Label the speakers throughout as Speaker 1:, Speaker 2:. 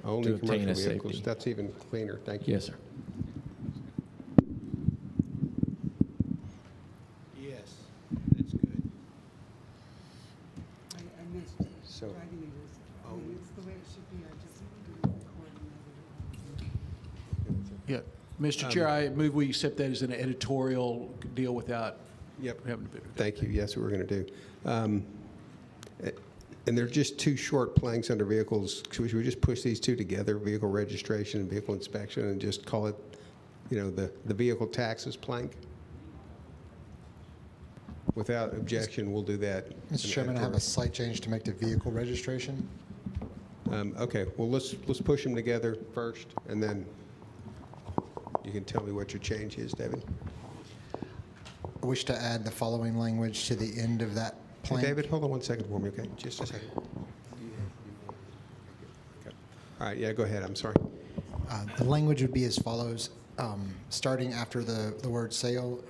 Speaker 1: Only
Speaker 2: to obtain
Speaker 1: commercial
Speaker 2: a
Speaker 1: vehicles.
Speaker 2: safety.
Speaker 1: That's even cleaner. Thank you.
Speaker 2: Yes, sir.
Speaker 3: Yes, that's good.
Speaker 4: I missed it.
Speaker 1: So-
Speaker 4: Writing it is, I mean, it's the way it should be. I just didn't coordinate it.
Speaker 3: Yeah, Mr. Chair, I move we accept that as an editorial deal without
Speaker 1: Yep.
Speaker 3: having to.
Speaker 1: Thank you. Yes, what we're going to do. And they're just two short planks under vehicles. Should we just push these two together, vehicle registration and vehicle inspection, and just call it, the vehicle taxes plank? Without objection, we'll do that.
Speaker 5: Mr. Chairman, I have a slight change to make to vehicle registration.
Speaker 1: Okay, well, let's push them together first, and then you can tell me what your change is, David.
Speaker 5: I wish to add the following language to the end of that
Speaker 1: Hey,
Speaker 5: plank.
Speaker 1: David, hold on one second for me, okay? Just a second. Okay. All right, yeah, go ahead. I'm sorry.
Speaker 5: The language would be as follows, starting after the word sale,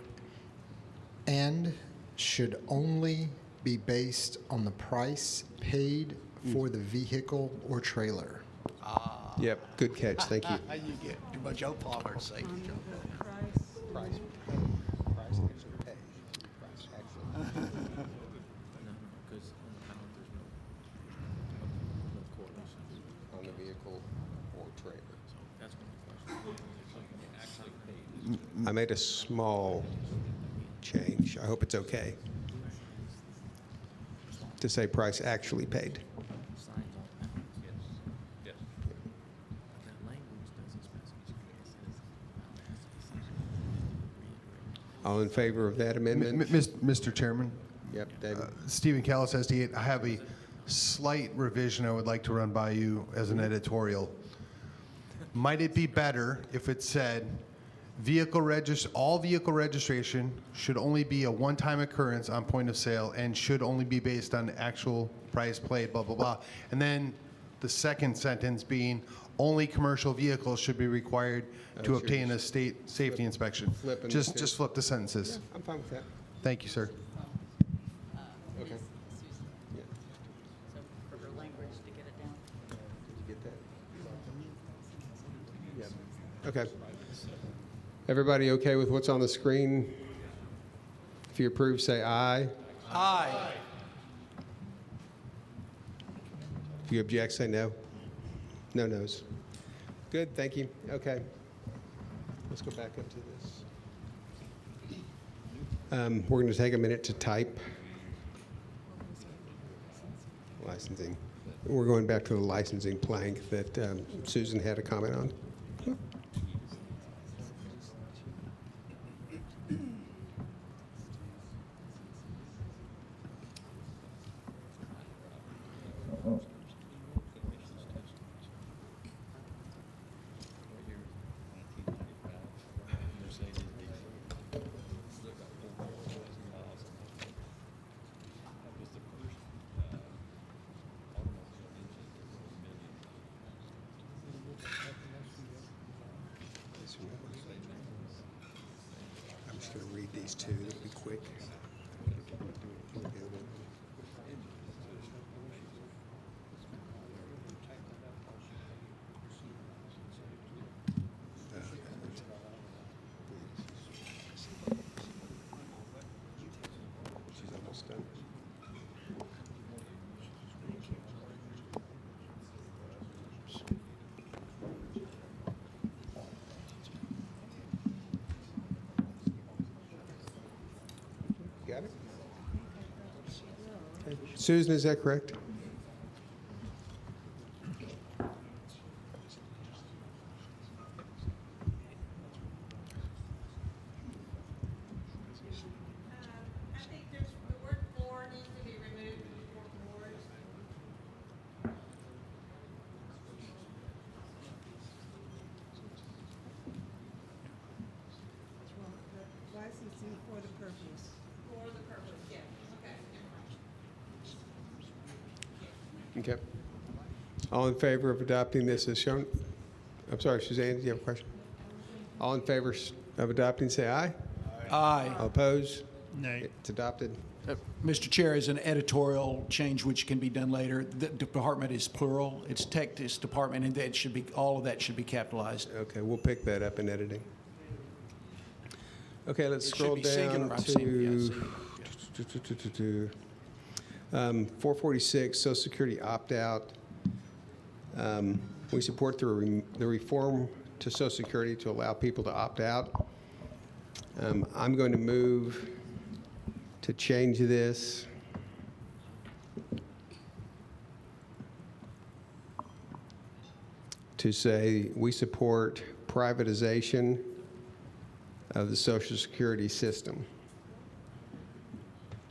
Speaker 5: and should only be based on the price paid for the vehicle or trailer.
Speaker 1: Yep, good catch. Thank you.
Speaker 3: You get too much Joe Pollard say.
Speaker 4: On the price.
Speaker 1: Price actually paid. Price actually. On the vehicle or trailer. I made a small change. I hope it's okay. To say price actually paid. All in favor of that amendment?
Speaker 6: Mr. Chairman,
Speaker 1: Yep, David.
Speaker 6: Stephen Callis, SD8, I have a slight revision I would like to run by you as an editorial. Might it be better if it said, all vehicle registration should only be a one-time occurrence on point of sale and should only be based on actual price paid, blah, blah, blah. And then the second sentence being, only commercial vehicles should be required to
Speaker 1: sure.
Speaker 6: obtain a state safety inspection.
Speaker 1: flipping the
Speaker 6: Just
Speaker 1: two.
Speaker 6: flip the sentences.
Speaker 1: I'm fine with that.
Speaker 6: Thank you, sir.
Speaker 1: Okay.
Speaker 7: Susan,
Speaker 1: Yeah.
Speaker 7: so for her language to get it down.
Speaker 1: Did you get that? Yeah. Okay. Everybody okay with what's on the screen? If you approve, say aye.
Speaker 3: Aye.
Speaker 1: If you object, say no. No nos. Good, thank you. Okay. Let's go back up to this. We're going to take a minute to type. Licensing. We're going back to the licensing plank that Susan had a comment on. I'm just going to read these two. It'll be quick. She's almost done. Got it? Okay. Susan, is that correct?
Speaker 8: I think there's, the word floor needs to be removed before floors.
Speaker 4: Well, the licensing for the purpose.
Speaker 8: For the purpose, yeah, okay, never mind.
Speaker 1: Okay. All in favor of adopting this as shown? I'm sorry, Suzanne, do you have a question? All in favor of adopting, say aye.
Speaker 3: Aye.
Speaker 1: All opposed?
Speaker 3: Nay.
Speaker 1: It's adopted.
Speaker 3: Mr. Chair, as an editorial change which can be done later, the department is plural. It's this department, and that should be, all of that should be capitalized.
Speaker 1: Okay, we'll pick that up in editing. Okay, let's
Speaker 3: It should
Speaker 1: scroll
Speaker 3: be
Speaker 1: down
Speaker 3: singular. I'm saying,
Speaker 1: to 446, Social Security opt-out. We support the reform to Social Security to allow people to opt out. I'm going to move to change this to say we support privatization of the Social Security system,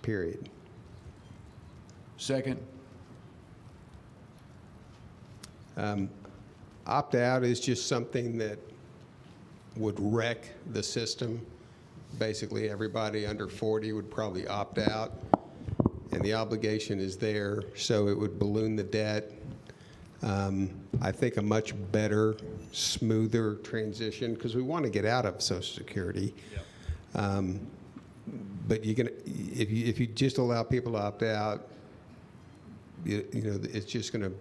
Speaker 1: period.
Speaker 3: Second.
Speaker 1: Opt-out is just something that would wreck the system. Basically, everybody under 40 would probably opt out, and the obligation is there, so it would balloon the debt. I think a much better, smoother transition, because we want to get out of Social Security. But if you just allow people to opt out, it's just going to,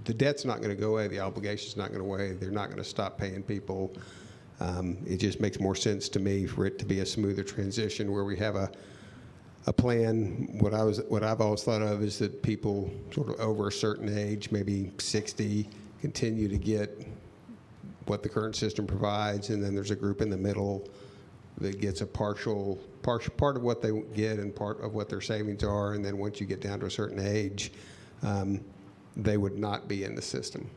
Speaker 1: the debt's not going to go away, the obligation's not going to go away, they're not going to stop paying people. It just makes more sense to me for it to be a smoother transition where we have a plan. What I've always thought of is that people sort of over a certain age, maybe 60, continue to get what the current system provides, and then there's a group in the middle that gets a part of what they get and part of what their savings are, and then once you get down to a certain age, they would not be in the system.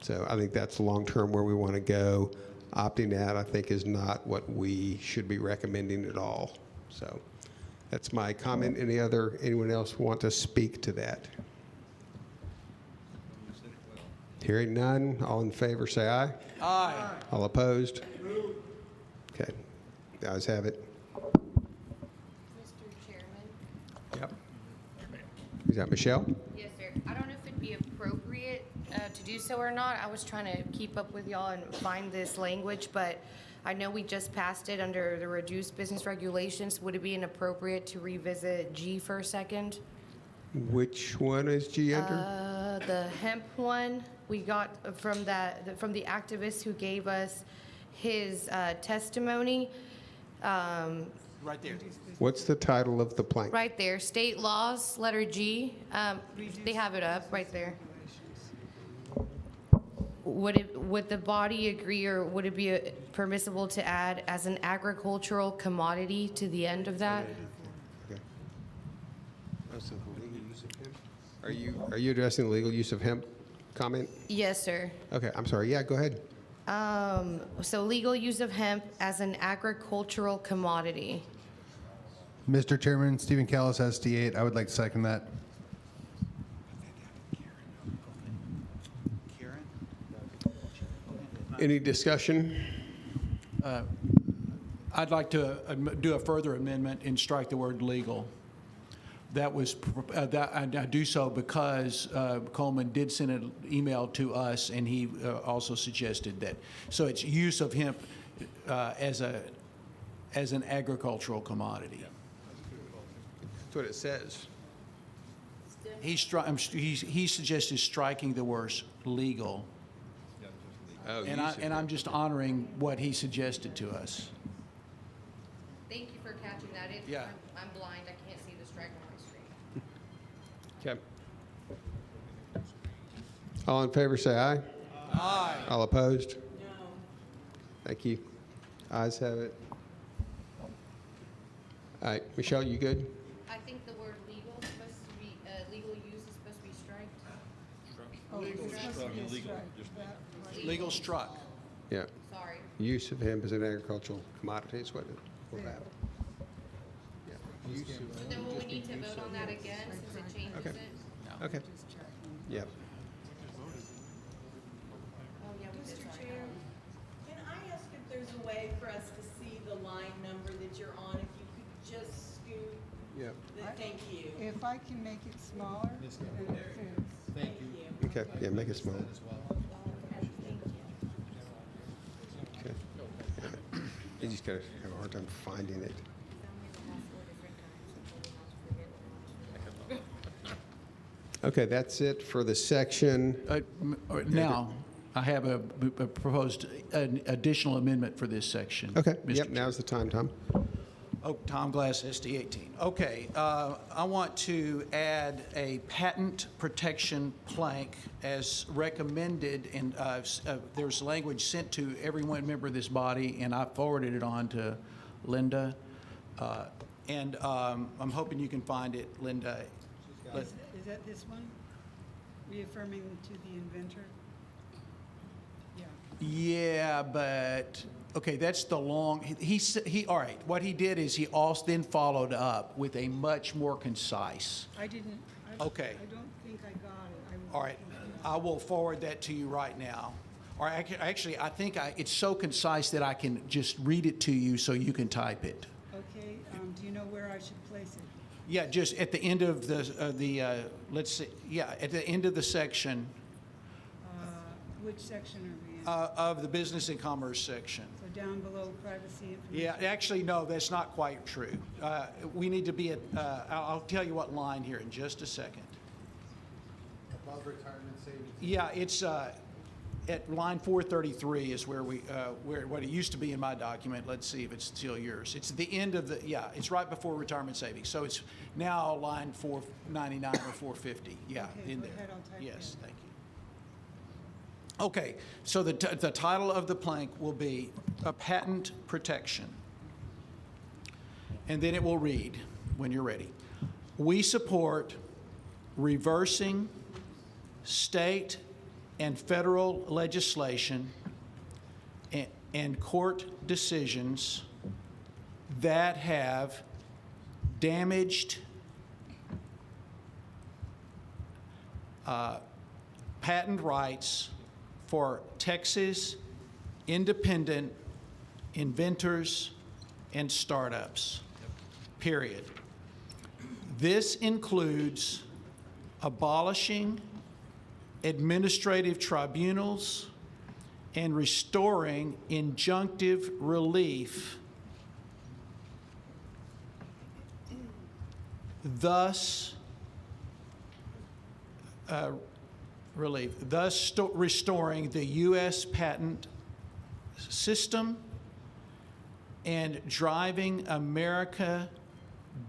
Speaker 1: So I think that's long-term where we want to go. Opting out, I think, is not what we should be recommending at all. So that's my comment. Anyone else want to speak to that? Hearing none, all in favor say aye.
Speaker 3: Aye.
Speaker 1: All opposed? Okay, the ayes have it.
Speaker 2: Mr. Chairman?
Speaker 1: Yep. Is that Michelle?
Speaker 2: Yes, sir. I don't know if it'd be appropriate to do so or not. I was trying to keep up with y'all and find this language, but I know we just passed it under the reduced business regulations. Would it be inappropriate to revisit G for a second?
Speaker 1: Which one is G under?
Speaker 2: The hemp one we got from the activist who gave us his testimony.
Speaker 3: Right there.
Speaker 1: What's the title of the plank?
Speaker 2: Right there, state laws, letter G. They have it up right there. Would the body agree, or would it be permissible to add as an agricultural commodity to the end of that?
Speaker 1: Okay. Oh, so the legal use of hemp? Are you addressing the legal use of hemp comment?
Speaker 2: Yes, sir.
Speaker 1: Okay, I'm sorry. Yeah, go ahead.
Speaker 2: So legal use of hemp as an agricultural commodity.
Speaker 6: Mr. Chairman, Stephen Callis, SD8. I would like to second that.
Speaker 1: Any discussion?
Speaker 3: I'd like to do a further amendment and strike the word legal. That was, I do so because Coleman did send an email to us, and he also suggested that. So it's use of hemp as an agricultural commodity.
Speaker 1: That's what it says.
Speaker 3: He suggested striking the words legal.
Speaker 1: Oh,
Speaker 3: And I'm just honoring what he suggested to us.
Speaker 2: Thank you for catching that.
Speaker 3: Yeah.
Speaker 2: I'm blind. I can't see the strike on my screen.
Speaker 1: Okay. All in favor say aye.
Speaker 3: Aye.
Speaker 1: All opposed? No. Thank you. Ayes have it. All right, Michelle, you good?
Speaker 2: I think the word legal is supposed to be, legal use is supposed to be striked.
Speaker 4: Oh, it's supposed to be a strike.
Speaker 3: Legal struck.
Speaker 1: Yeah.
Speaker 2: Sorry.
Speaker 1: Use of hemp as an agricultural commodity is what it will have. Yeah. Use of-
Speaker 2: So then will we need to vote on that again since it changes
Speaker 1: Okay.
Speaker 2: it?
Speaker 1: Okay. Yeah.
Speaker 2: Oh, yeah, we did.
Speaker 8: Mr.
Speaker 2: Sorry.
Speaker 8: Chair, can I ask if there's a way for us to see the line number that you're on? If you could just scoot,
Speaker 1: Yeah.
Speaker 8: thank you.
Speaker 4: If I can make it smaller, then it fits.
Speaker 8: Thank you.
Speaker 1: Okay. Yeah, make it small.
Speaker 8: Thank you.
Speaker 1: Okay. Yeah. You just gotta have a hard time finding it. Okay, that's it for the section.
Speaker 3: Now, I have a proposed an additional amendment for this section.
Speaker 1: Okay,
Speaker 3: Mr.
Speaker 1: yep,
Speaker 3: Chair.
Speaker 1: now's the time, Tom.
Speaker 3: Oh, Tom Glass, SD 18. Okay, I want to add a patent protection plank as recommended, and there's language sent to every one member of this body, and I forwarded it on to Linda. And I'm hoping you can find it, Linda.
Speaker 4: Is that this one? Reaffirming to the inventor? Yeah.
Speaker 3: Yeah, but, okay, that's the long, all right, what he did is he also then followed up with a much more concise.
Speaker 4: I didn't,
Speaker 3: Okay.
Speaker 4: I don't think I got it. I was
Speaker 3: All right,
Speaker 4: looking
Speaker 3: I will forward that to you right now. Or actually, I think it's so concise that I can just read it to you so you can type it.
Speaker 4: Okay, do you know where I should place it?
Speaker 3: Yeah, just at the end of let's see, yeah, at the end of the section
Speaker 4: Which section are we in?
Speaker 3: of the business and commerce section.
Speaker 4: So down below privacy
Speaker 3: Yeah,
Speaker 4: information?
Speaker 3: actually, no, that's not quite true. We need to be at, I'll tell you what line here in just a second.
Speaker 6: Above retirement savings.
Speaker 3: Yeah, it's at line 433 is where what it used to be in my document. Let's see if it's still yours. It's at the end of the, yeah, it's right before retirement savings. So it's now line 499 or 450. Yeah,
Speaker 4: Okay,
Speaker 3: in
Speaker 4: go
Speaker 3: there.
Speaker 4: ahead, I'll type
Speaker 3: Yes,
Speaker 4: that.
Speaker 3: thank you. Okay, so the title of the plank will be a patent protection. And then it will read, when you're ready, we support reversing state and federal legislation and court decisions that have damaged patent rights for Texas independent inventors and startups, period. This includes abolishing administrative tribunals and restoring injunctive relief, thus restoring the U.S. patent system and driving America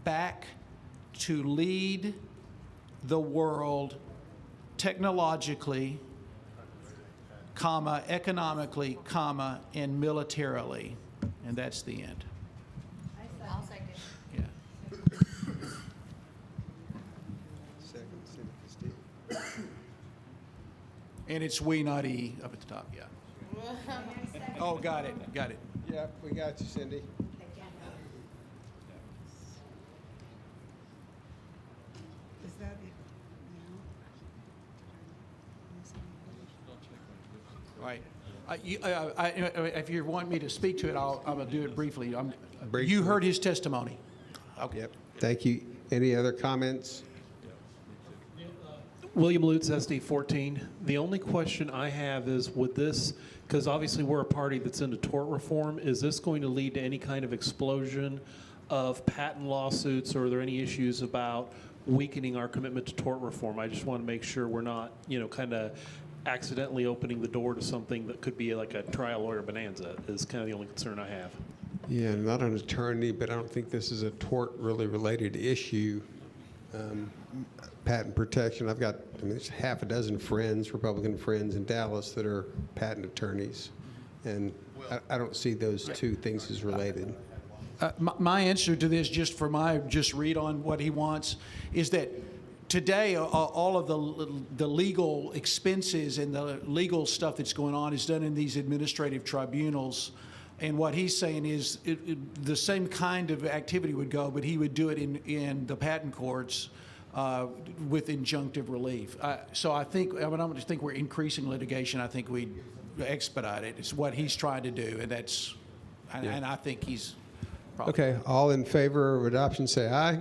Speaker 3: back to lead the world technologically, comma, economically, comma, and militarily. And that's the end.
Speaker 2: I'll second.
Speaker 3: Yeah.
Speaker 1: Second, send it to Steve.
Speaker 3: And it's we, not E, up at the top, yeah. Oh, got it.
Speaker 1: Yeah, we got you, Cindy.
Speaker 4: Is that it now?
Speaker 3: All right. If you want me to speak to it, I'll do it briefly.
Speaker 1: Briefly.
Speaker 3: You heard his testimony. Okay.
Speaker 1: Yep, thank you. Any other comments?
Speaker 9: William Lutz, SD 14. The only question I have is, would this, because obviously we're a party that's into tort reform, is this going to lead to any kind of explosion of patent lawsuits, or are there any issues about weakening our commitment to tort reform? I just want to make sure we're not, kind of accidentally opening the door to something that could be like a trial lawyer bonanza, is kind of the only concern I have.
Speaker 1: Yeah, I'm not an attorney, but I don't think this is a tort really related issue. Patent protection, there's half a dozen friends, Republican friends in Dallas that are patent attorneys. And I don't see those two things as related.
Speaker 3: My answer to this, just read on what he wants, is that today all of the legal expenses and the legal stuff that's going on is done in these administrative tribunals. And what he's saying is the same kind of activity would go, but he would do it in the patent courts with injunctive relief. So I don't just think we're increasing litigation. I think we expedite it. It's what he's trying to do, and I think he's probably.
Speaker 1: Okay, all in favor of adoption, say aye.